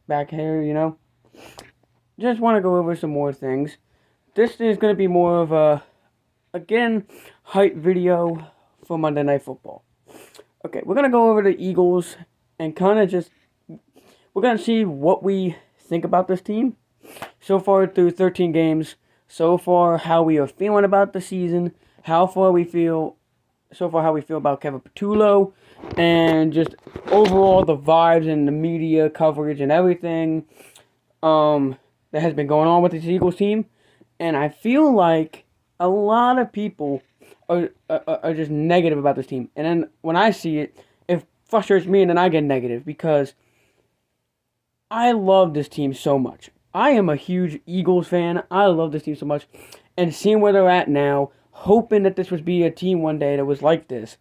back here, Just want to go over some more things. This is going to be more of a, again, hype video for Monday Night Football. Okay, we're going to go over the Eagles and kind of just, we're going to see what we think about this team so far through 13 games, so far how we are feeling about the season, how we feel about Kevin Patullo, and just overall the vibes and the media coverage and everything that has been going on with this Eagles team. And I feel like a lot of people are just negative about this team. And then when I see it, it frustrates me, and then I get negative because I love this team so much. I am a huge Eagles fan. I love this team so much. And seeing where they're at now, hoping that this would be a team one day that was like this.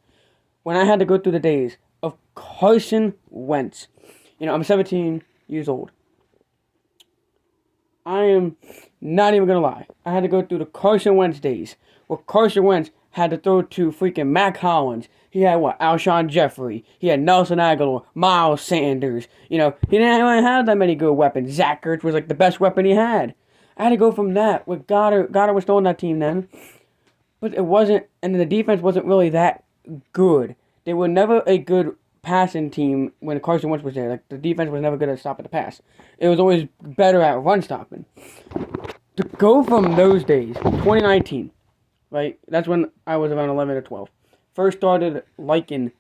When I had to go through the days of Carson Wentz. I'm 17 years old. I am not even going to lie. I had to go through the Carson Wentz days where Carson Wentz had to throw to freaking Mac Hollins. He had Alshon Jeffrey. He had Nelson Aguilar, Miles Sanders. He didn't even have that many good weapons. Zach Ertz was like the best weapon he had. I had to go from that with Goddard. Goddard was still on that team then. But it wasn't, and the defense wasn't really that good. They were never a good passing team when Carson Wentz was there. Like, the defense was never good at stopping the pass. It was always better at run stopping. To go from those days, 2019, right? That's when I was around 11 or 12. First started liking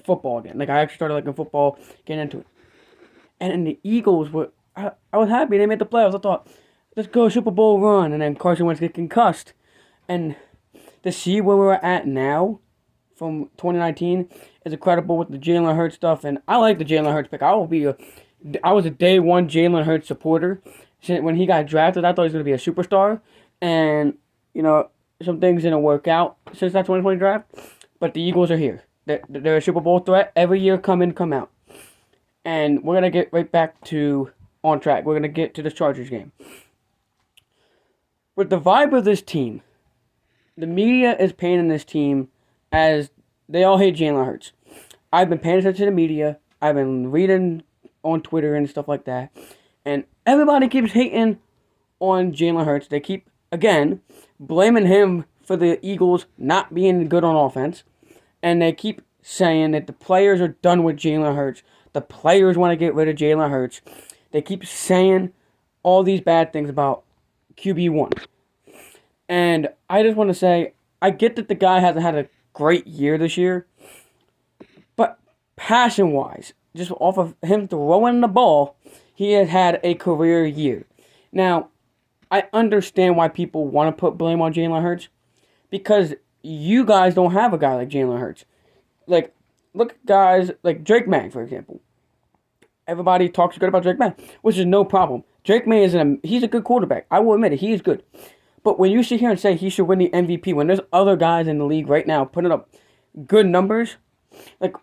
football again. Like, I actually started liking football, getting into it. And the Eagles were, I was happy they made the playoffs. I thought, let's go Super Bowl run. And then Carson Wentz get concussed. And to see where we're at now from 2019 is incredible with the Jalen Hurts stuff. And I like the Jalen Hurts pick. I was a day one Jalen Hurts supporter. When he got drafted, I thought he was going to be a superstar. And, some things didn't work out since that 2020 draft. But the Eagles are here. They're a Super Bowl threat. Every year, come in, come out. And we're going to get right back to on track. We're going to get to the Chargers game. With the vibe of this team, the media is painting this team as they all hate Jalen Hurts. I've been paying attention to the media. I've been reading on Twitter and stuff like that. And everybody keeps hating on Jalen Hurts. They keep, again, blaming him for the Eagles not being good on offense. And they keep saying that the players are done with Jalen Hurts. The players want to get rid of Jalen Hurts. They keep saying all these bad things about QB1. And I just want to say, I get that the guy hasn't had a great year this year. But passion-wise, just off of him throwing the ball, he has had a career year. Now, I understand why people want to put blame on Jalen Hurts. Because you guys don't have a guy like Jalen Hurts. Like, look at guys like Drake May, for example. Everybody talks good about Drake May, which is no problem. Drake May he's a good quarterback. I will admit it, he is good. But when you sit here and say he should win the MVP, when there's other guys in the league right now putting up good numbers, like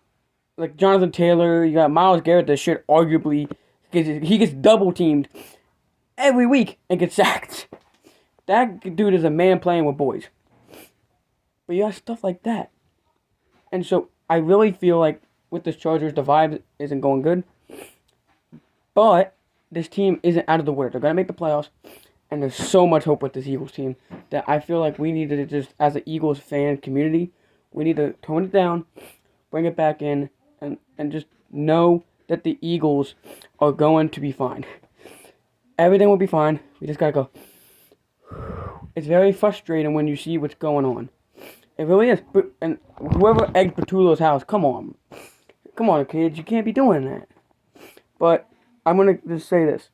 Jonathan Taylor, you got Myles Garrett that should arguably, he gets double teamed every week and gets sacked. That dude is a man playing with boys. But you got stuff like that. And so I really feel like with this Chargers, the vibe isn't going good. But this team isn't out of the woods. They're going to make the playoffs. And there's so much hope with this Eagles team that I feel like we need to just, as an Eagles fan community, we need to tone it down, bring it back in, and just know that the Eagles are going to be fine. Everything will be fine. We just got to go. It's very frustrating when you see what's going on. It really is. And whoever egged Patullo's house, come on. Come on, kids. You can't be doing that. But I'm going to just say this.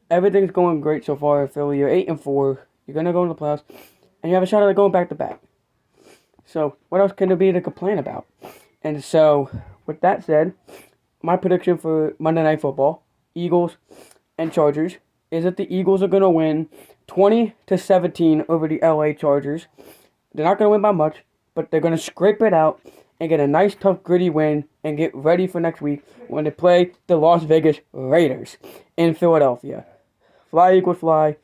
Everything's going great so far in Philly. You're 8-4. You're going to go into the playoffs. And you have a shot at going back-to-back. So, what else can there be to complain about? And so, with that said, my prediction for Monday Night Football, Eagles and Chargers, is that the Eagles are going to win 20-17 over the LA Chargers. They're not going to win by much, but they're going to scrape it out and get a nice, tough, gritty win and get ready for next week when they play the Las Vegas Raiders in Philadelphia. Fly, Eagles, fly.